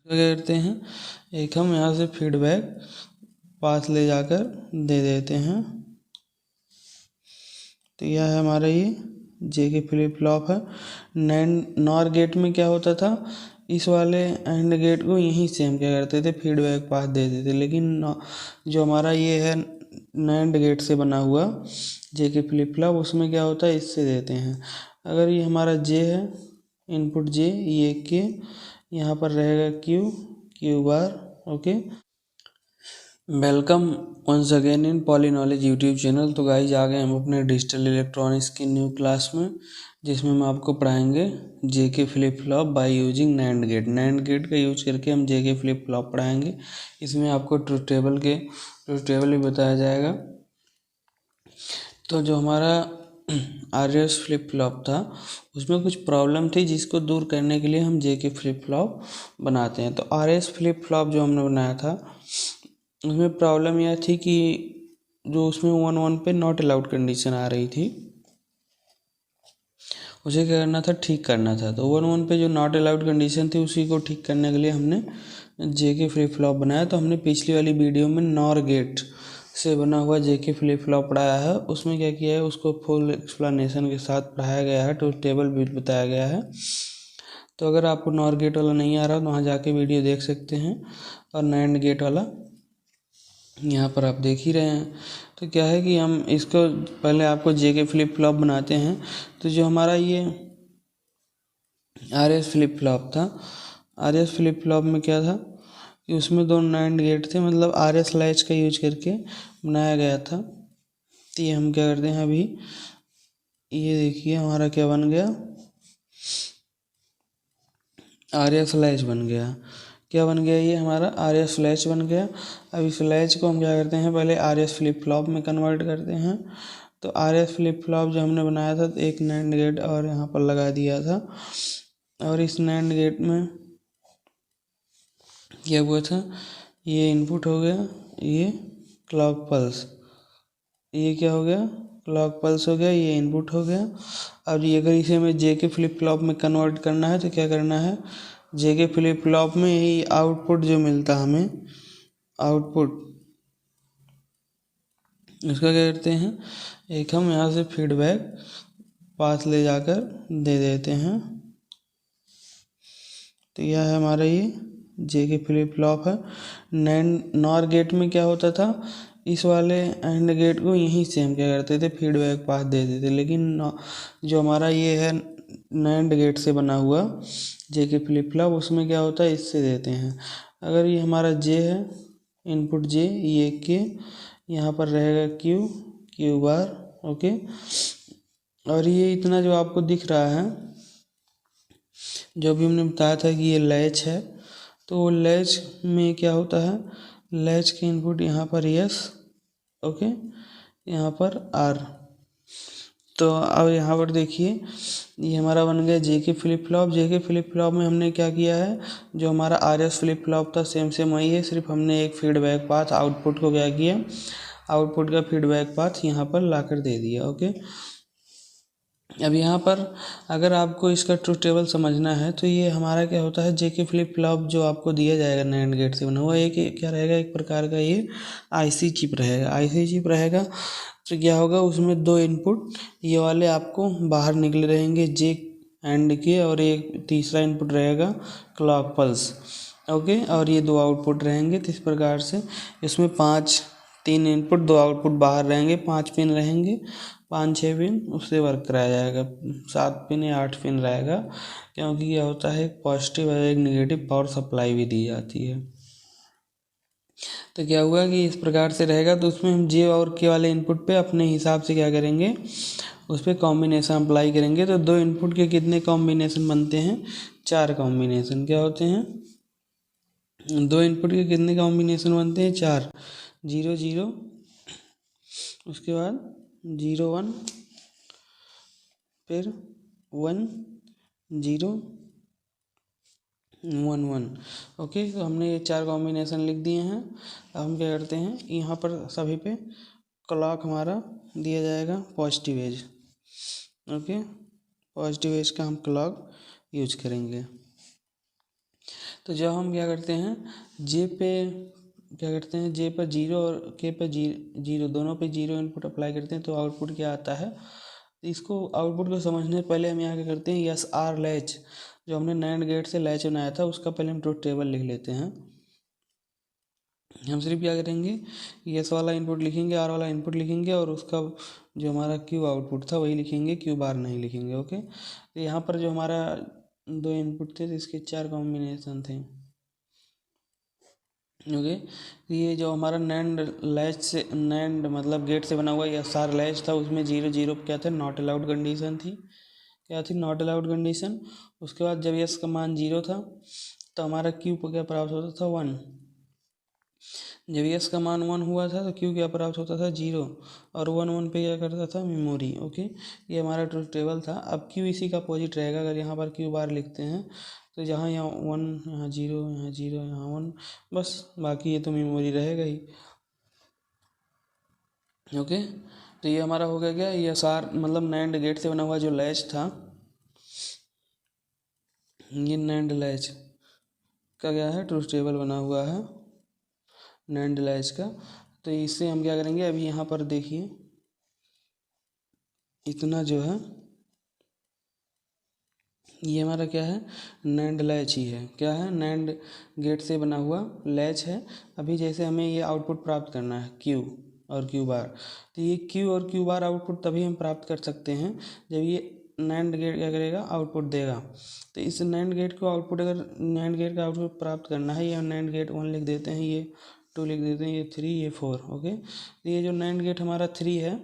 क्या करते हैं, एक हम यहाँ से फीडबैक पास ले जाकर दे देते हैं। तो यह है हमारा ये जे के फ्लिप फ्लॉप है। नैंड नॉर गेट में क्या होता था, इस वाले एंड गेट को यहीं से हम क्या करते थे, फीडबैक पास दे देते थे। लेकिन जो हमारा ये है नैंड गेट से बना हुआ जे के फ्लिप फ्लॉप, उसमें क्या होता है, इससे देते हैं। अगर ये हमारा जे है, इनपुट जे, ये के, यहाँ पर रहेगा Q bar. Okay, welcome once again in Polyknowledge YouTube channel. तो गाइज आ गए हम अपने डिजिटल इलेक्ट्रॉनिक्स की न्यू क्लास में, जिसमें हम आपको पढ़ाएंगे J K flip flop by using NAND gate. NAND gate का यूज करके हम जे के फ्लिप फ्लॉप पढ़ाएंगे। इसमें आपको ट्रुथ टेबल भी बताया जाएगा। तो जो हमारा आर एस फ्लिप फ्लॉप था, उसमें कुछ प्रॉब्लम थी, जिसको दूर करने के लिए हम जे के फ्लिप फ्लॉप बनाते हैं। तो आर एस फ्लिप फ्लॉप जो हमने बनाया था, उसमें प्रॉब्लम यह थी कि जो उसमें 1-1 पे नॉट अलाउड कंडीशन आ रही थी, उसे क्या करना था, ठीक करना था। तो 1-1 पे जो नॉट अलाउड कंडीशन थी, उसी को ठीक करने के लिए हमने जे के फ्लिप फ्लॉप बनाया। तो हमने पिछली वाली वीडियो में नॉर गेट से बना हुआ जे के फ्लिप फ्लॉप पढ़ाया है। उसमें क्या किया है, उसको फुल एक्सप्लेनेशन के साथ पढ़ाया गया है, ट्रुथ टेबल भी बताया गया है। तो अगर आपको नॉर गेट वाला नहीं आ रहा तो वहाँ जाके वीडियो देख सकते हैं। और नैंड गेट वाला यहाँ पर आप देख ही रहे हैं। तो क्या है कि हम इसको पहले आपको जे के फ्लिप फ्लॉप बनाते हैं। तो जो हमारा ये आर एस फ्लिप फ्लॉप था, आर एस फ्लिप फ्लॉप में क्या था कि उसमें 2 नैंड गेट थे, मतलब आर एस लैच का यूज करके बनाया गया था। तो ये हम क्या करते हैं, अभी ये देखिए हमारा क्या बन गया, आर एस लैच बन गया। क्या बन गया, ये हमारा आर एस फ्लैश बन गया। अब इस फ्लैश को हम क्या करते हैं, पहले आर एस फ्लिप फ्लॉप में कन्वर्ट करते हैं। तो आर एस फ्लिप फ्लॉप जो हमने बनाया था, तो एक नैंड गेट और यहाँ पर लगा दिया था। और इस नैंड गेट में क्या हुआ था, ये इनपुट हो गया, ये क्लॉक पल्स, ये क्या हो गया, क्लॉक पल्स हो गया, ये इनपुट हो गया। अब ये अगर इसे हमें जे के फ्लिप फ्लॉप में कन्वर्ट करना है, तो क्या करना है, जे के फ्लिप फ्लॉप में यही आउटपुट जो मिलता है हमें, आउटपुट, इसका क्या करते हैं, एक हम यहाँ से फीडबैक पास ले जाकर दे देते हैं। तो यह है हमारा ये जे के फ्लिप फ्लॉप है। नैंड नॉर गेट में क्या होता था, इस वाले एंड गेट को यहीं से हम क्या करते थे, फीडबैक पास दे देते। लेकिन जो हमारा ये है नैंड गेट से बना हुआ जे के फ्लिप फ्लॉप, उसमें क्या होता है, इससे देते हैं। अगर ये हमारा जे है, इनपुट जे, ये के, यहाँ पर रहेगा क्यू बार। ओके, और ये इतना जो आपको दिख रहा है, जो भी हमने बताया था कि ये लैच है, तो वो लैच में क्या होता है, लैच के इनपुट यहाँ पर यस, ओके, यहाँ पर आर। तो अब यहाँ पर देखिए, ये हमारा बन गया जे के फ्लिप फ्लॉप। जे के फ्लिप फ्लॉप में हमने क्या किया है, जो हमारा आर एस फ्लिप फ्लॉप था, सेम वही है, सिर्फ हमने एक फीडबैक पाथ आउटपुट को क्या किया, आउटपुट का फीडबैक पाथ यहाँ पर लाकर दे दिया। ओके, अब यहाँ पर अगर आपको इसका ट्रुथ टेबल समझना है, तो ये हमारा क्या होता है, जे के फ्लिप फ्लॉप जो आपको दिया जाएगा नैंड गेट से बना हुआ, एक क्या रहेगा, एक प्रकार का ये आईसी चिप रहेगा। आईसी चिप रहेगा तो क्या होगा, उसमें 2 इनपुट ये वाले आपको बाहर निकले रहेंगे, जे एंड के, और एक तीसरा इनपुट रहेगा क्लॉक पल्स। ओके, और ये 2 आउटपुट रहेंगे। तो इस प्रकार से इसमें 3 इनपुट 2 आउटपुट बाहर रहेंगे, 5 पिन रहेंगे, 5-6 पिन उससे वर्क कराया जाएगा, 7 पिन या 8 पिन रहेगा। क्योंकि क्या होता है, एक पॉजिटिव और एक निगेटिव पावर सप्लाई भी दी जाती है। तो क्या हुआ कि इस प्रकार से रहेगा। तो उसमें हम जे और के वाले इनपुट पे अपने हिसाब से क्या करेंगे, उस पर कॉम्बिनेशन अप्लाई करेंगे। तो 2 इनपुट के कितने कॉम्बिनेशन बनते हैं, 4 कॉम्बिनेशन क्या होते हैं, 2 इनपुट के कितने कॉम्बिनेशन बनते हैं, 4। 0 0, उसके बाद 0 1, फिर 1 0 1 1। ओके, तो हमने ये 4 कॉम्बिनेशन लिख दिए हैं। अब हम क्या करते हैं, यहाँ पर सभी पे क्लॉक हमारा दिया जाएगा positive edge. Okay, positive edge का हम क्लॉक यूज करेंगे। तो जब हम क्या करते हैं जे पे क्या करते हैं जे पर जीरो और के पर जीरो दोनों पे जीरो इनपुट अप्लाई करते हैं तो आउटपुट क्या आता है। इसको आउटपुट को समझने से पहले हम यहाँ क्या करते हैं यस आर लैच जो हमने नैंड गेट से लैच बनाया था उसका पहले हम ट्रुथ टेबल लिख लेते हैं। हम सिर्फ क्या करेंगे यस वाला इनपुट लिखेंगे आर वाला इनपुट लिखेंगे और उसका जो हमारा क्यू आउटपुट था वही लिखेंगे, क्यू बार नहीं लिखेंगे। ओके, तो यहाँ पर जो हमारा दो इनपुट थे तो इसके 4 कॉम्बिनेशन थे। ओके, तो ये जो हमारा नैंड लैच से नैंड मतलब गेट से बना हुआ या सार लैच था उसमें 0 0 क्या था नॉट अलाउड कंडीशन थी। क्या थी नॉट अलाउड कंडीशन। उसके बाद जब यस का मान 0 था तो हमारा क्यू को क्या प्राप्त होता था 1। जब यस का मान 1 हुआ था तो क्यू क्या प्राप्त होता था 0 और 1 1 पे क्या करता था मेमोरी। ओके, ये हमारा ट्रुथ टेबल था। अब क्यू इसी का अपोजिट रहेगा। अगर यहाँ पर क्यू बार लिखते हैं तो जहाँ यहाँ 1 यहाँ 0 यहाँ 0 यहाँ 1 बस, बाकी ये तो मेमोरी रहेगा ही। ओके, तो ये हमारा हो गया क्या ये सार मतलब नैंड गेट से बना हुआ जो लैच था, ये नैंड लैच का क्या है ट्रुथ टेबल बना हुआ है नैंड लैच का। तो इससे हम क्या करेंगे अभी यहाँ पर देखिए इतना जो है ये हमारा क्या है नैंड लैच ही है। क्या है नैंड गेट से बना हुआ लैच है। अभी जैसे हमें ये आउटपुट प्राप्त करना है क्यू और क्यू बार, तो ये क्यू और क्यू बार आउटपुट तभी हम प्राप्त कर सकते हैं जब ये नैंड गेट क्या करेगा आउटपुट देगा। तो इस नैंड गेट को आउटपुट अगर नैंड गेट का आउटपुट प्राप्त करना है, ये नैंड गेट 1 लिख देते हैं, ये 2 लिख देते हैं, ये 3 ये 4। ओके, तो ये जो नैंड गेट हमारा 3 है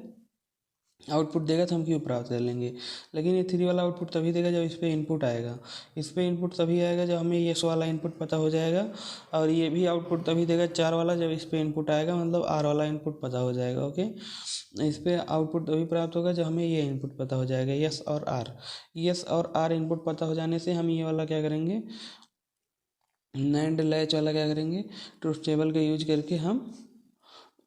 आउटपुट देगा तो हम क्यू प्राप्त कर लेंगे। लेकिन ये 3 वाला आउटपुट तभी देगा जब इस पर इनपुट आएगा। इस पर इनपुट तभी आएगा जब हमें ये वाला इनपुट पता हो जाएगा। और ये भी आउटपुट तभी देगा 4 वाला जब इस पर इनपुट आएगा, मतलब आर वाला इनपुट पता हो जाएगा। ओके, इस पर आउटपुट तभी प्राप्त होगा जब हमें ये इनपुट पता हो जाएगा यस और आर। यस और आर इनपुट पता हो जाने से हम ये वाला क्या करेंगे नैंड लैच वाला क्या करेंगे ट्रुथ टेबल का यूज करके हम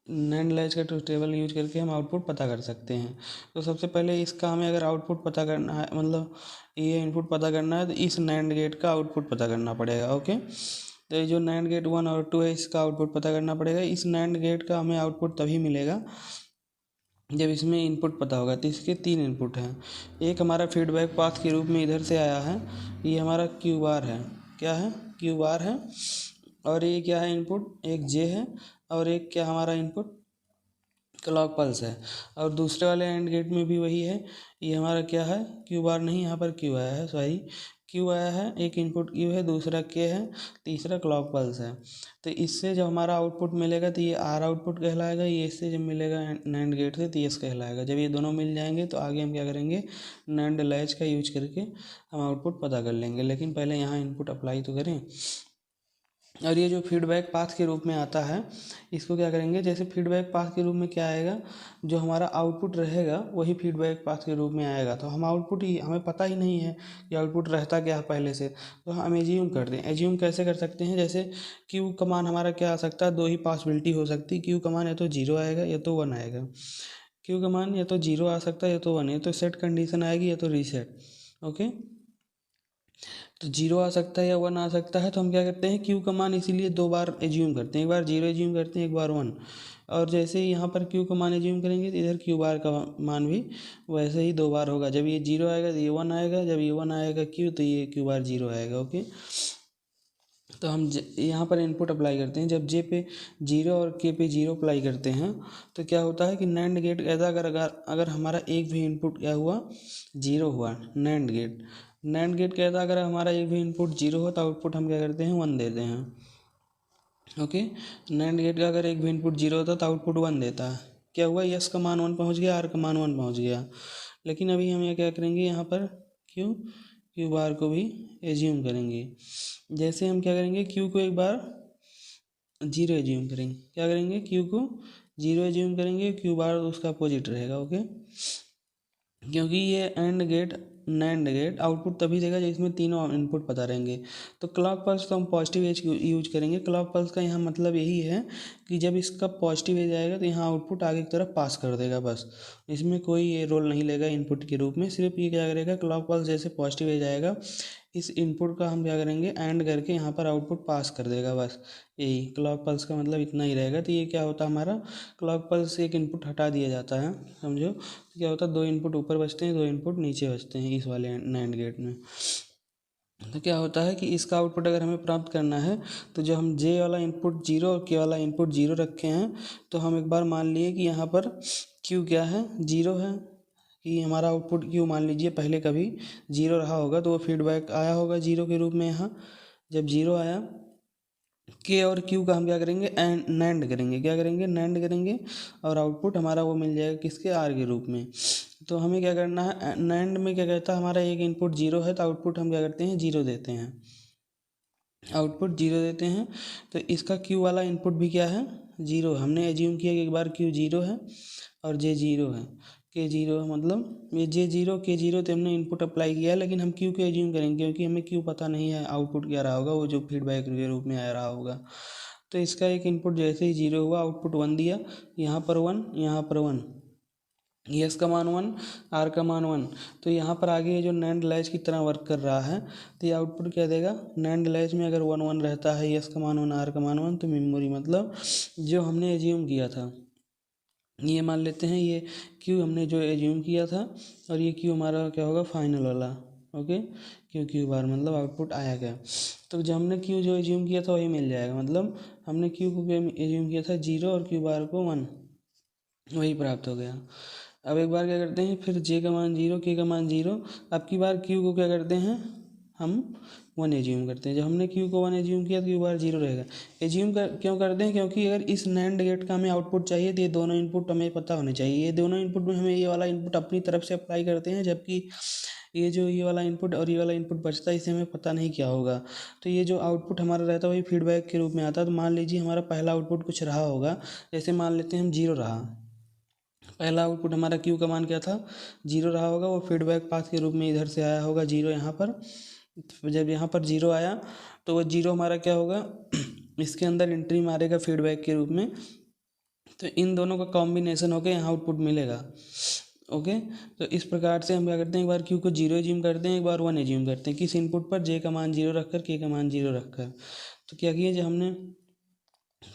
नैंड लैच का ट्रुथ टेबल यूज करके हम आउटपुट पता कर सकते हैं। तो सबसे पहले इसका हमें अगर आउटपुट पता करना है मतलब ये इनपुट पता करना है तो इस नैंड गेट का आउटपुट पता करना पड़ेगा। ओके, तो ये जो नैंड गेट 1 और 2 है इसका आउटपुट पता करना पड़ेगा। इस नैंड गेट का हमें आउटपुट तभी मिलेगा जब इसमें इनपुट पता होगा। तो इसके 3 इनपुट हैं। एक हमारा फीडबैक पाथ के रूप में इधर से आया है, ये हमारा क्यू बार है। क्या है क्यू बार है। और ये क्या है इनपुट एक जे है और एक क्या हमारा इनपुट क्लॉक पल्स है। और दूसरे वाले एंड गेट में भी वही है, ये हमारा क्या है क्यू बार नहीं यहाँ पर क्यू आया है, सॉरी क्यू आया है। एक इनपुट क्यू है, दूसरा के है, तीसरा क्लॉक पल्स है। तो इससे जब हमारा आउटपुट मिलेगा तो ये आर आउटपुट कहलाएगा, ये इससे जब मिलेगा नैंड गेट से तो ये कहलाएगा। जब ये दोनों मिल जाएंगे तो आगे हम क्या करेंगे नैंड लैच का यूज करके हम आउटपुट पता कर लेंगे। लेकिन पहले यहाँ इनपुट अप्लाई तो करें। और ये जो फीडबैक पाथ के रूप में आता है इसको क्या करेंगे जैसे फीडबैक पाथ के रूप में क्या आएगा जो हमारा आउटपुट रहेगा वही फीडबैक पाथ के रूप में आएगा। तो हम आउटपुट ही हमें पता ही नहीं है कि आउटपुट रहता क्या है पहले से, तो हम एज्यूम कर दें। एज्यूम कैसे कर सकते हैं जैसे क्यू का मान हमारा क्या आ सकता है, दो ही पॉसिबिलिटी हो सकती है। क्यू का मान या तो 0 आएगा या तो 1 आएगा। क्यू का मान या तो 0 आ सकता है या तो 1 है, तो सेट कंडीशन आएगी या तो रीसेट। ओके, तो 0 आ सकता है या 1 आ सकता है। तो हम क्या करते हैं क्यू का मान इसीलिए 2 बार एज्यूम करते हैं, एक बार 0 एज्यूम करते हैं, एक बार 1। और जैसे ही यहाँ पर क्यू का मान एज्यूम करेंगे तो इधर क्यू बार का मान भी वैसे ही 2 बार होगा। जब ये 0 आएगा तो ये 1 आएगा, जब ये 1 आएगा क्यू तो ये क्यू बार 0 आएगा। ओके, तो हम यहाँ पर इनपुट अप्लाई करते हैं। जब जे पे 0 और के पे 0 अप्लाई करते हैं तो क्या होता है कि नैंड गेट ऐसा अगर हमारा एक भी इनपुट क्या हुआ 0 हुआ नैंड गेट कहता है अगर हमारा एक भी इनपुट 0 हो तो आउटपुट हम क्या करते हैं 1 देते हैं। ओके, नैंड गेट का अगर एक भी इनपुट 0 होता तो आउटपुट 1 देता है। क्या हुआ यस का मान 1 पहुंच गया, आर का मान 1 पहुंच गया। लेकिन अभी हम ये क्या करेंगे यहाँ पर क्यू बार को भी एज्यूम करेंगे। जैसे हम क्या करेंगे क्यू को एक बार 0 एज्यूम करेंगे, क्या करेंगे क्यू को 0 एज्यूम करेंगे, क्यू बार उसका अपोजिट रहेगा। ओके, क्योंकि ये AND gate NAND gate output तभी देगा जब इसमें तीनों इनपुट पता रहेंगे। तो क्लॉक पल्स तो हम पॉजिटिव एज यूज करेंगे। क्लॉक पल्स का यहाँ मतलब यही है कि जब इसका पॉजिटिव एज आएगा तो यहाँ आउटपुट आगे की तरफ पास कर देगा, बस इसमें कोई ये रोल नहीं लेगा इनपुट के रूप में। सिर्फ ये क्या करेगा क्लॉक पल्स जैसे पॉजिटिव एज आएगा इस इनपुट का हम क्या करेंगे, एंड करके यहाँ पर आउटपुट पास कर देगा, बस यही क्लॉक पल्स का मतलब इतना ही रहेगा। तो ये क्या होता है, हमारा क्लॉक पल्स से एक इनपुट हटा दिया जाता है, समझो। तो क्या होता है, 2 इनपुट ऊपर बचते हैं, 2 इनपुट नीचे बचते हैं इस वाले नैंड गेट में। तो क्या होता है कि इसका आउटपुट अगर हमें प्राप्त करना है, तो जो हम जे वाला इनपुट 0 और के वाला इनपुट 0 रखे हैं, तो हम एक बार मान लिए कि यहाँ पर क्यू क्या है, 0 है, कि हमारा आउटपुट क्यू मान लीजिए पहले कभी 0 रहा होगा, तो वो फीडबैक आया होगा 0 के रूप में। यहाँ जब 0 आया, के और क्यू का हम क्या करेंगे, नैंड करेंगे, क्या करेंगे, नैंड करेंगे, और आउटपुट हमारा वो मिल जाएगा किसके, आर के रूप में। तो हमें क्या करना है, नैंड में क्या कहता है, हमारा एक इनपुट 0 है, तो आउटपुट हम क्या करते हैं, 0 देते हैं, आउटपुट 0 देते हैं। तो इसका क्यू वाला इनपुट भी क्या है, 0। हमने एज्यूम किया कि एक बार क्यू 0 है और जे 0 है, के 0 है, मतलब ये जे 0 के 0 तो हमने इनपुट अप्लाई किया है, लेकिन हम क्यू को एज्यूम करेंगे क्योंकि हमें क्यू पता नहीं है आउटपुट क्या रहा होगा, वो जो फीडबैक के रूप में आ रहा होगा। तो इसका एक इनपुट जैसे ही 0 हुआ, आउटपुट 1 दिया, यहाँ पर 1, यहाँ पर 1, यस का मान 1, आर का मान 1। तो यहाँ पर आगे जो नैंड लैच की तरह वर्क कर रहा है, तो ये आउटपुट क्या देगा, नैंड लैच में अगर 1 1 रहता है, यस का मान 1, आर का मान 1, तो मेमोरी मतलब जो हमने एज्यूम किया था, ये मान लेते हैं ये क्यू हमने जो एज्यूम किया था, और ये क्यू हमारा क्या होगा, फाइनल वाला, ओके। क्यू बार मतलब आउटपुट आया क्या, तो जब हमने क्यू जो एज्यूम किया था वही मिल जाएगा, मतलब हमने क्यू को एज्यूम किया था 0 और क्यू बार को 1, वही प्राप्त हो गया। अब एक बार क्या करते हैं, फिर जे का मान 0, के का मान 0, अब की बार क्यू को क्या करते हैं, हम 1 एज्यूम करते हैं। जब हमने क्यू को 1 एज्यूम किया तो क्यू बार 0 रहेगा। एज्यूम क्यों करते हैं, क्योंकि अगर इस नैंड गेट का हमें आउटपुट चाहिए, तो ये दोनों इनपुट हमें पता होने चाहिए। ये दोनों इनपुट में हमें ये वाला इनपुट अपनी तरफ से अप्लाई करते हैं, जबकि ये जो ये वाला इनपुट और ये वाला इनपुट बचता है, इसे हमें पता नहीं क्या होगा। तो ये जो आउटपुट हमारा रहता है वही फीडबैक के रूप में आता है। तो मान लीजिए हमारा पहला आउटपुट कुछ रहा होगा, जैसे मान लेते हैं हम 0 रहा, पहला आउटपुट हमारा क्यू का मान क्या था, 0 रहा होगा, वो फीडबैक पाथ के रूप में इधर से आया होगा 0 यहाँ पर। जब यहाँ पर 0 आया, तो वो 0 हमारा क्या होगा, इसके अंदर एंट्री मारेगा फीडबैक के रूप में। तो इन दोनों का कॉम्बिनेशन होकर यहाँ आउटपुट मिलेगा, ओके। तो इस प्रकार से हम क्या करते हैं, एक बार क्यू को 0 एज्यूम करते हैं, एक बार 1 एज्यूम करते हैं, किस इनपुट पर, जे का मान 0 रखकर, के का मान 0 रखकर। तो क्या किया, जब हमने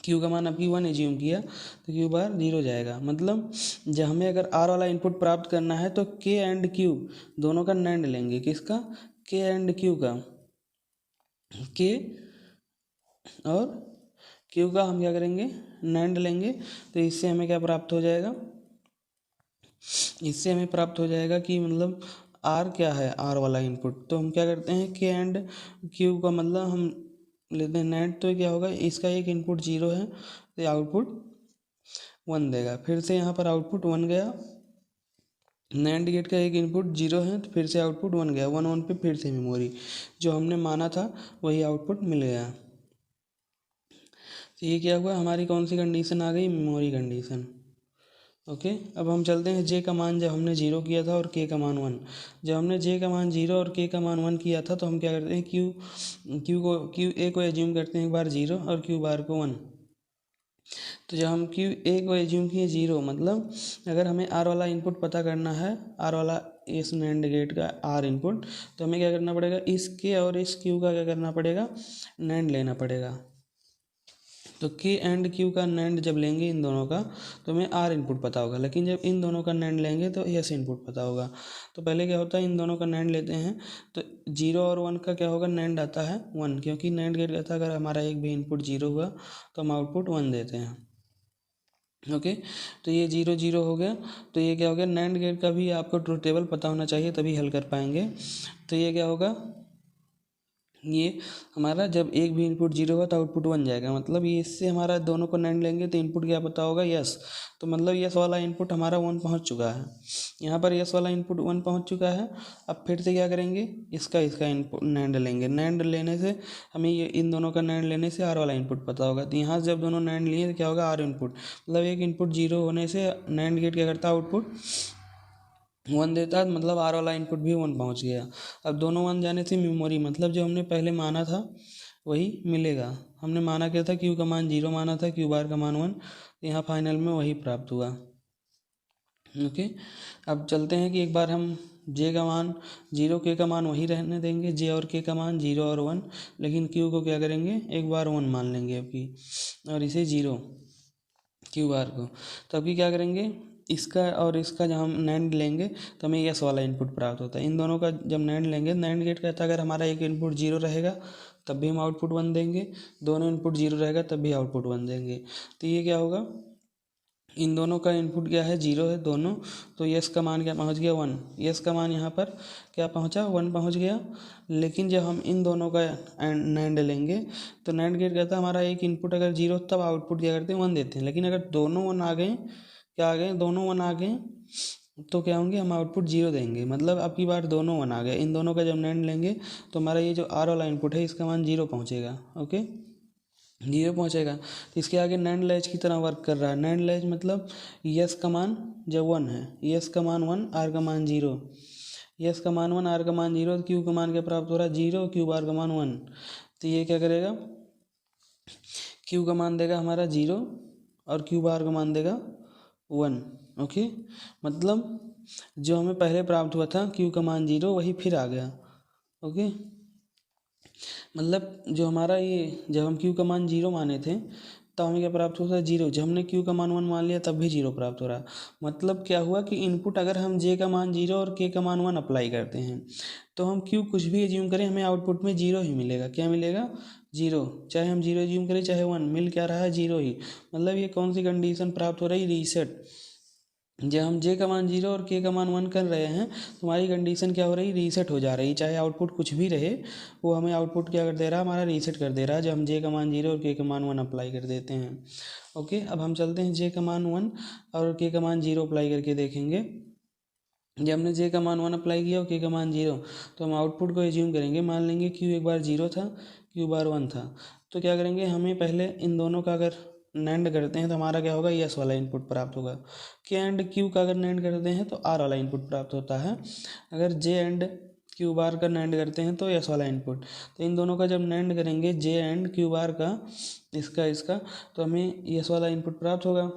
क्यू का मान अभी 1 एज्यूम किया, तो क्यू बार 0 जाएगा। मतलब जब हमें अगर आर वाला इनपुट प्राप्त करना है, तो के एंड क्यू दोनों का नैंड लेंगे, किसका, के एंड क्यू का, के और क्यू का हम क्या करेंगे, नैंड लेंगे। तो इससे हमें क्या प्राप्त हो जाएगा, इससे हमें प्राप्त हो जाएगा कि मतलब आर क्या है, आर वाला इनपुट। तो हम क्या करते हैं, के एंड क्यू का मतलब हम लेते हैं नैंड। तो क्या होगा, इसका एक इनपुट 0 है, तो आउटपुट 1 देगा। फिर से यहाँ पर आउटपुट 1 गया, नैंड गेट का एक इनपुट 0 है, तो फिर से आउटपुट 1 गया, 1 1 पे फिर से मेमोरी जो हमने माना था वही आउटपुट मिल गया। तो ये क्या हुआ, हमारी कौन सी कंडीशन आ गई, मेमोरी कंडीशन, ओके। अब हम चलते हैं जे का मान जब हमने 0 किया था और के का मान 1। जब हमने जे का मान 0 और के का मान 1 किया था, तो हम क्या करते हैं, क्यू ए को एज्यूम करते हैं एक बार 0 और क्यू बार को 1। तो जब हम क्यू ए को एज्यूम किए 0, मतलब अगर हमें आर वाला इनपुट पता करना है, आर वाला इस नैंड गेट का आर इनपुट, तो हमें क्या करना पड़ेगा, इस के और इस क्यू का क्या करना पड़ेगा, नैंड लेना पड़ेगा। तो के एंड क्यू का नैंड जब लेंगे इन दोनों का, तो हमें आर इनपुट पता होगा, लेकिन जब इन दोनों का नैंड लेंगे तो एस इनपुट पता होगा। तो पहले क्या होता है, इन दोनों का नैंड लेते हैं, तो 0 और 1 का क्या होगा, नैंड आता है 1, क्योंकि नैंड गेट कहता है अगर हमारा एक भी इनपुट 0 हुआ तो हम आउटपुट 1 देते हैं, ओके। तो ये 0 0 हो गया। तो ये क्या हो गया, नैंड गेट का भी आपको ट्रूथ टेबल पता होना चाहिए, तभी हल कर पाएंगे। तो ये क्या होगा, ये हमारा जब एक भी इनपुट 0 होगा तो आउटपुट 1 जाएगा, मतलब ये इससे हमारा दोनों को नैंड लेंगे तो इनपुट क्या पता होगा, यस। तो मतलब यस वाला इनपुट हमारा 1 पहुंच चुका है, यहाँ पर यस वाला इनपुट 1 पहुंच चुका है। अब फिर से क्या करेंगे, इसका इनपुट नैंड लेंगे, नैंड लेने से हमें ये इन दोनों का नैंड लेने से आर वाला इनपुट पता होगा। तो यहाँ से जब दोनों नैंड लिए तो क्या होगा, आर इनपुट, मतलब एक इनपुट 0 होने से नैंड गेट क्या करता है, आउटपुट 1 देता है, मतलब आर वाला इनपुट भी 1 पहुंच गया। अब दोनों 1 जाने से मेमोरी मतलब जो हमने पहले माना था वही मिलेगा। हमने माना क्या था, क्यू का मान 0 माना था, क्यू बार का मान 1, यहाँ फाइनल में वही प्राप्त हुआ, ओके। अब चलते हैं कि एक बार हम जे का मान 0, के का मान वही रहने देंगे, जे और के का मान 0 और 1, लेकिन क्यू को क्या करेंगे, एक बार 1 मान लेंगे अभी, और इसे 0 क्यू बार को। तो अभी क्या करेंगे, इसका और इसका जब हम नैंड लेंगे तो हमें यस वाला इनपुट प्राप्त होता है। इन दोनों का जब नैंड लेंगे, नैंड गेट कहता है अगर हमारा एक इनपुट 0 रहेगा तब भी हम आउटपुट 1 देंगे, दोनों इनपुट 0 रहेगा तब भी आउटपुट 1 देंगे। तो ये क्या होगा, इन दोनों का इनपुट क्या है, 0 है दोनों, तो यस का मान क्या पहुंच गया, 1। यस का मान यहाँ पर क्या पहुंचा, 1 पहुंच गया। लेकिन जब हम इन दोनों का नैंड लेंगे तो नैंड गेट कहता है हमारा एक इनपुट अगर 0 तब आउटपुट क्या करते हैं, 1 देते हैं। लेकिन अगर दोनों 1 आ गए, क्या आ गए, दोनों 1 आ गए, तो क्या होंगे, हम आउटपुट 0 देंगे। मतलब अब की बार दोनों 1 आ गए। इन दोनों का जब नैंड लेंगे तो हमारा ये जो आर वाला इनपुट है इसका मान 0 पहुँचेगा। ओके, 0 पहुँचेगा। तो इसके आगे नैंड लैच की तरह वर्क कर रहा है। नैंड लैच मतलब यस का मान जब 1 है, यस का मान 1, आर का मान 0, यस का मान 1, आर का मान 0, तो क्यू का मान क्या प्राप्त हो रहा है, 0, क्यू बार का मान 1। तो ये क्या करेगा, क्यू का मान देगा हमारा 0 और क्यू बार का मान देगा 1। ओके, मतलब जो हमें पहले प्राप्त हुआ था क्यू का मान 0 वही फिर आ गया। ओके, मतलब जो हमारा ये, जब हम क्यू का मान 0 माने थे तब हमें क्या प्राप्त होता है, 0। जब हमने क्यू का मान 1 मान लिया तब भी 0 प्राप्त हो रहा। मतलब क्या हुआ कि इनपुट अगर हम जे का मान 0 और के का मान 1 अप्लाई करते हैं तो हम क्यू कुछ भी एज्यूम करें हमें आउटपुट में 0 ही मिलेगा। क्या मिलेगा, 0। चाहे हम 0 एज्यूम करें चाहे 1, मिल क्या रहा है, 0 ही। मतलब ये कौन सी कंडीशन प्राप्त हो रही, रीसेट। जब हम जे का मान 0 और के का मान 1 कर रहे हैं तो हमारी कंडीशन क्या हो रही, रीसेट हो जा रही। चाहे आउटपुट कुछ भी रहे वो हमें आउटपुट क्या कर दे रहा है, हमारा रीसेट कर दे रहा है जब हम जे का मान 0 और के का मान 1 अप्लाई कर देते हैं। ओके, अब हम चलते हैं जे का मान 1 और के का मान 0 अप्लाई करके देखेंगे। जब हमने जे का मान 1 अप्लाई किया और के का मान 0, तो हम आउटपुट को एज्यूम करेंगे। मान लेंगे क्यू एक बार 0 था, क्यू बार 1 था। तो क्या करेंगे, हमें पहले इन दोनों का अगर नैंड करते हैं तो हमारा क्या होगा, यस वाला इनपुट प्राप्त होगा। के एंड क्यू का अगर नैंड करते हैं तो आर वाला इनपुट प्राप्त होता है। अगर जे एंड क्यू बार का नैंड करते हैं तो यस वाला इनपुट। तो इन दोनों का जब नैंड करेंगे जे एंड क्यू बार का, इसका तो हमें यस वाला इनपुट प्राप्त होगा।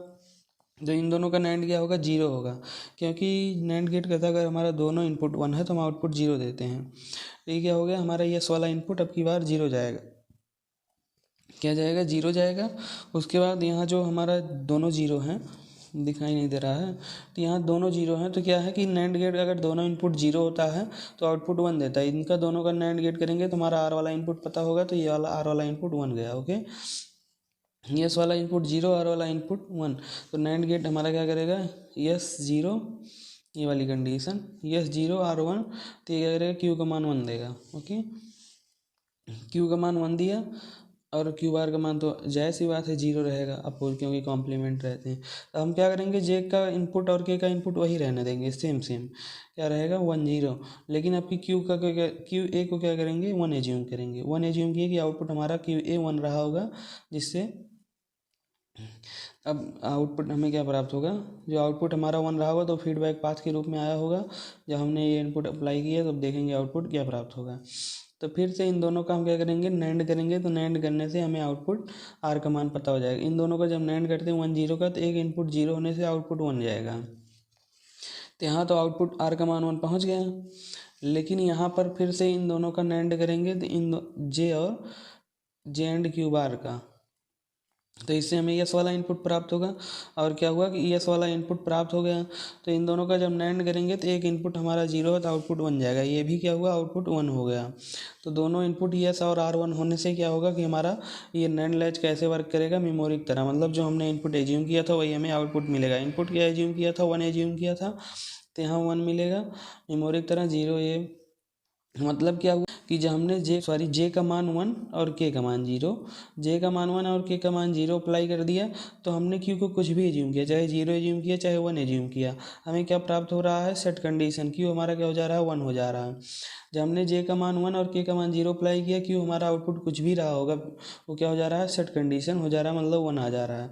जो इन दोनों का नैंड क्या होगा, 0 होगा, क्योंकि नैंड गेट कहता है अगर हमारा दोनों इनपुट 1 है तो हम आउटपुट 0 देते हैं। तो ये क्या हो गया, हमारा यस वाला इनपुट अब की बार 0 जाएगा। क्या जाएगा, 0 जाएगा। उसके बाद यहाँ जो हमारा दोनों 0 हैं, दिखाई नहीं दे रहा है, तो यहाँ दोनों 0 हैं। तो क्या है कि नैंड गेट अगर दोनों इनपुट 0 होता है तो आउटपुट 1 देता है। इनका दोनों का नैंड गेट करेंगे तो हमारा आर वाला इनपुट पता होगा, तो ये वाला आर वाला इनपुट 1 गया। ओके, यस वाला इनपुट 0, आर वाला इनपुट 1। तो नैंड गेट हमारा क्या करेगा, यस 0, ये वाली कंडीशन, यस 0 आर 1, तो ये क्या करेगा, क्यू का मान 1 देगा। ओके, क्यू का मान 1 दिया और क्यू बार का मान तो जायज़ सी बात है 0 रहेगा अपोज, क्योंकि कॉम्प्लीमेंट रहते हैं। तो हम क्या करेंगे, जे का इनपुट और के का इनपुट वही रहने देंगे, सेम सेम क्या रहेगा, 1 0। लेकिन आपकी क्यू का क्यू ए को क्या करेंगे, 1 एज्यूम करेंगे। 1 एज्यूम किए कि आउटपुट हमारा क्यू ए 1 रहा होगा, जिससे अब आउटपुट हमें क्या प्राप्त होगा, जो आउटपुट हमारा 1 रहा होगा तो फीडबैक पाथ के रूप में आया होगा। जब हमने ये इनपुट अप्लाई किया तो देखेंगे आउटपुट क्या प्राप्त होगा। तो फिर से इन दोनों का हम क्या करेंगे, नैंड करेंगे। तो नैंड करने से हमें आउटपुट आर का मान पता हो जाएगा। इन दोनों का जब नैंड करते हैं 1 0 का, तो एक इनपुट 0 होने से आउटपुट 1 जाएगा। तो यहाँ तो आउटपुट आर का मान 1 पहुँच गया। लेकिन यहाँ पर फिर से इन दोनों का नैंड करेंगे तो जे और जे एंड क्यू बार का, तो इससे हमें यस वाला इनपुट प्राप्त होगा। और क्या हुआ कि यस वाला इनपुट प्राप्त हो गया। तो इन दोनों का जब नैंड करेंगे तो एक इनपुट हमारा 0 है तो आउटपुट 1 जाएगा। ये भी क्या हुआ, आउटपुट 1 हो गया। तो दोनों इनपुट यस और आर 1 होने से क्या होगा कि हमारा ये नैंड लैच कैसे वर्क करेगा, मेमोरी की तरह। मतलब जो हमने इनपुट एज्यूम किया था वही हमें आउटपुट मिलेगा। इनपुट क्या एज्यूम किया था, 1 एज्यूम किया था, तो यहाँ 1 मिलेगा। मेमोरी की तरह 0 ये मतलब क्या हुआ कि जब हमने जे का मान 1 और के का मान 0, जे का मान 1 और के का मान 0 अप्लाई कर दिया, तो हमने क्यू को कुछ भी एज्यूम किया, चाहे 0 एज्यूम किया चाहे 1 एज्यूम किया, हमें क्या प्राप्त हो रहा है, सेट कंडीशन। क्यू हमारा क्या हो जा रहा है, 1 हो जा रहा है। जब हमने जे का मान 1 और के का मान 0 अप्लाई किया, क्यू हमारा आउटपुट कुछ भी रहा होगा वो क्या हो जा रहा है, सेट कंडीशन हो जा रहा है, मतलब 1 आ जा रहा है।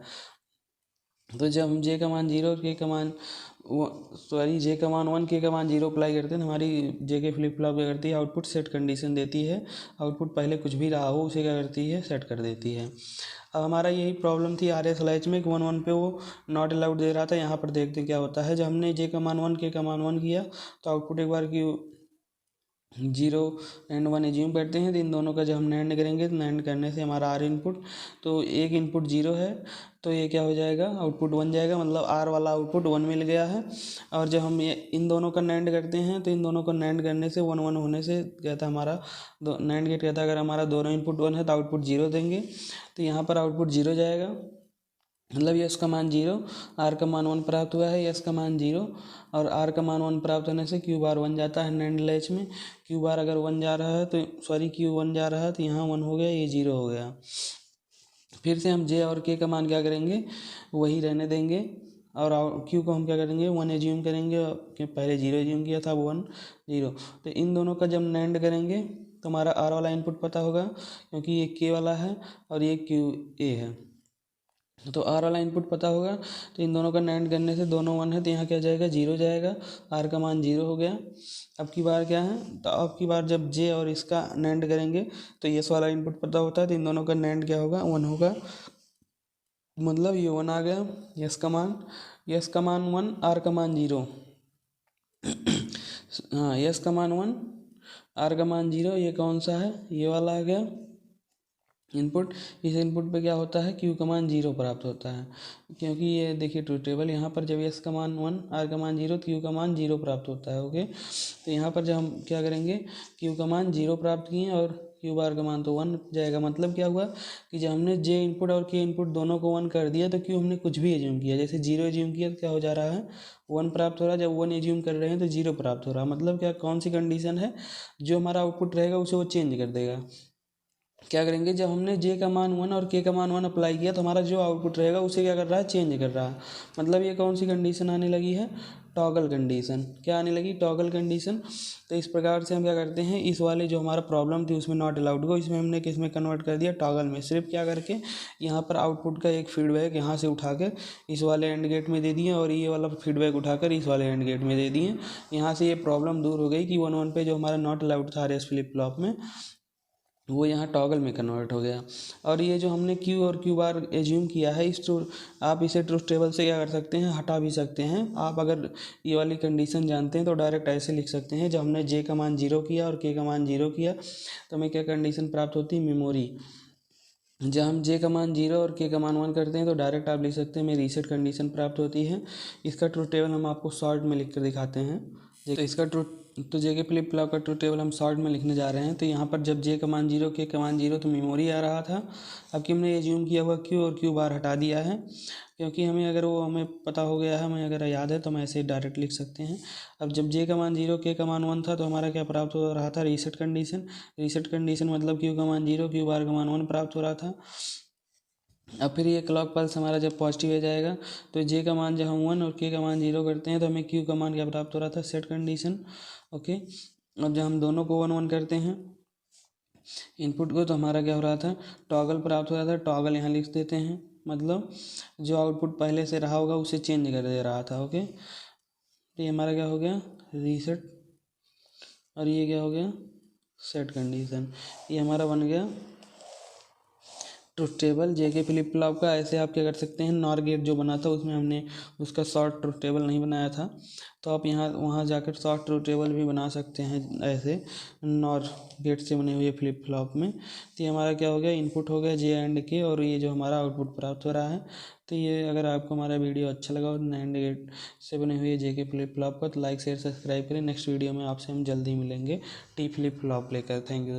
तो जब हम जे का मान 0 के का मान जे का मान 1 के का मान 0 अप्लाई करते हैं, हमारी जे के फ्लिप फ्लॉप क्या करती है, आउटपुट सेट कंडीशन देती है। आउटपुट पहले कुछ भी रहा हो उसे क्या करती है, सेट कर देती है। अब हमारा यही प्रॉब्लम थी आर एस लैच में कि 1 1 पे वो नॉट अलाउड दे रहा था। यहाँ पर देखते क्या होता है, जब हमने जे का मान 1 के का मान 1 किया तो आउटपुट एक बार की 0 एंड 1 एज्यूम करते हैं। तो इन दोनों का जब हम नैंड करेंगे तो नैंड करने से हमारा आर इनपुट, तो एक इनपुट 0 है तो ये क्या हो जाएगा, आउटपुट 1 जाएगा, मतलब आर वाला आउटपुट 1 मिल गया है। और जब हम ये इन दोनों का नैंड करते हैं तो इन दोनों को नैंड करने से 1 1 होने से क्या था, हमारा नैंड गेट कहता है अगर हमारा दोनों इनपुट 1 है तो आउटपुट 0 देंगे। तो यहाँ पर आउटपुट 0 जाएगा, मतलब यस का मान 0, आर का मान 1 प्राप्त हुआ है, यस का मान 0 और आर का मान 1 प्राप्त होने से क्यू बार 1 जाता है नैंड लैच में। क्यू बार अगर 1 जा रहा है तो सॉरी क्यू 1 जा रहा है तो यहाँ 1 हो गया, ये 0 हो गया। फिर से हम जे और के का मान क्या करेंगे, वही रहने देंगे और क्यू को हम क्या करेंगे 1 एज्यूम करेंगे, कि पहले 0 एज्यूम किया था, 1 0। तो इन दोनों का जब नैंड करेंगे तो हमारा आर वाला इनपुट पता होगा, क्योंकि ये के वाला है और ये क्यू ए है, तो आर वाला इनपुट पता होगा। तो इन दोनों का नैंड करने से दोनों 1 है तो यहाँ क्या जाएगा, 0 जाएगा, आर का मान 0 हो गया। अब की बार क्या है, तो अब की बार जब जे और इसका नैंड करेंगे तो यस वाला इनपुट पता होता है, तो इन दोनों का नैंड क्या होगा, 1 होगा, मतलब ये 1 आ गया। यस का मान 1, आर का मान 0 हाँ यस का मान 1, आर का मान 0, ये कौन सा है, ये वाला आ गया इनपुट। इस इनपुट पे क्या होता है, क्यू का मान 0 प्राप्त होता है, क्योंकि ये देखिए ट्रूथ टेबल, यहाँ पर जब एस का मान 1, आर का मान 0, क्यू का मान 0 प्राप्त होता है। ओके, तो यहाँ पर जब हम क्या करेंगे, क्यू का मान 0 प्राप्त किए और क्यू बार का मान तो 1 जाएगा। मतलब क्या हुआ कि जब हमने जे इनपुट और के इनपुट दोनों को 1 कर दिया तो क्यू हमने कुछ भी एज्यूम किया, जैसे 0 एज्यूम किया तो क्या हो जा रहा है, 1 प्राप्त हो रहा है। जब 1 एज्यूम कर रहे हैं तो 0 प्राप्त हो रहा है। मतलब क्या, कौन सी कंडीशन है, जो हमारा आउटपुट रहेगा उसे वो चेंज कर देगा। क्या करेंगे, जब हमने जे का मान 1 और के का मान 1 अप्लाई किया तो हमारा जो आउटपुट रहेगा उसे क्या कर रहा है, चेंज कर रहा है। मतलब ये कौन सी कंडीशन आने लगी है, टॉगल कंडीशन। क्या आने लगी, टॉगल कंडीशन। तो इस प्रकार से हम क्या करते हैं, इस वाले जो हमारा प्रॉब्लम थी उसमें नॉट अलाउड को इसमें हमने किस में कन्वर्ट कर दिया, टॉगल में। सिर्फ क्या करके, यहाँ पर आउटपुट का एक फीडबैक यहाँ से उठाकर इस वाले एंड गेट में दे दिए और ये वाला फीडबैक उठाकर इस वाले एंड गेट में दे दिए। यहाँ से ये प्रॉब्लम दूर हो गई कि 1 1 पे जो हमारा नॉट अलाउड था आर फ्लिप फ्लॉप में, वो यहाँ टॉगल में कन्वर्ट हो गया। और ये जो हमने क्यू और क्यू बार एज्यूम किया है, आप इसे ट्रूथ टेबल से क्या कर सकते हैं, हटा भी सकते हैं। आप अगर ये वाली कंडीशन जानते हैं तो डायरेक्ट ऐसे लिख सकते हैं, जब हमने जे का मान 0 किया और के का मान 0 किया तो हमें क्या कंडीशन प्राप्त होती है, मेमोरी। जब हम जे का मान 0 और के का मान 1 करते हैं तो डायरेक्ट आप लिख सकते हैं हमें रीसेट कंडीशन प्राप्त होती है। इसका ट्रूथ टेबल हम आपको शॉर्ट में लिख कर दिखाते हैं। तो इसका तो जे के फ्लिप फ्लॉप का ट्रूथ टेबल हम शॉर्ट में लिखने जा रहे हैं। तो यहाँ पर जब जे का मान 0 के का मान 0 तो मेमोरी आ रहा था। अब कि हमने एज्यूम किया हुआ क्यू और क्यू बार हटा दिया है, क्योंकि हमें अगर वो हमें पता हो गया है, हमें अगर याद है तो हम ऐसे डायरेक्ट लिख सकते हैं। अब जब जे का मान 0 के का मान 1 था तो हमारा क्या प्राप्त हो रहा था, रीसेट कंडीशन। रीसेट कंडीशन मतलब क्यू का मान 0 क्यू बार का मान 1 प्राप्त हो रहा था। अब फिर ये क्लॉक पल्स हमारा जब पॉजिटिव हो जाएगा तो जे का मान जब हम 1 और के का मान 0 करते हैं तो हमें क्यू का मान क्या प्राप्त हो रहा था, सेट कंडीशन। ओके, अब जब हम दोनों को 1 1 करते हैं इनपुट को तो हमारा क्या हो रहा था, टॉगल प्राप्त हो रहा था। टॉगल यहाँ लिख देते हैं, मतलब जो आउटपुट पहले से रहा होगा उसे चेंज कर दे रहा था। ओके, तो ये हमारा क्या हो गया, रीसेट, और ये क्या हो गया, सेट कंडीशन। ये हमारा बन गया ट्रुथ टेबल जे के फ्लिप फ्लॉप का। ऐसे आप क्या कर सकते हैं, नॉर गेट जो बना था उसमें हमने उसका शॉर्ट ट्रुथ टेबल नहीं बनाया था, तो आप यहाँ वहाँ जाकर शॉर्ट ट्रुथ टेबल भी बना सकते हैं ऐसे नॉर गेट से बने हुए फ्लिप फ्लॉप में। तो ये हमारा क्या हो गया, इनपुट हो गया जे एंड के, और ये जो हमारा आउटपुट प्राप्त हो रहा है। तो ये अगर आपको हमारा वीडियो अच्छा लगा और नैंड गेट से बने हुए जे के फ्लिप फ्लॉप का, तो लाइक शेयर सब्सक्राइब करें। नेक्स्ट वीडियो में आपसे हम जल्दी मिलेंगे टी फ्लिप फ्लॉप लेकर। Thank you.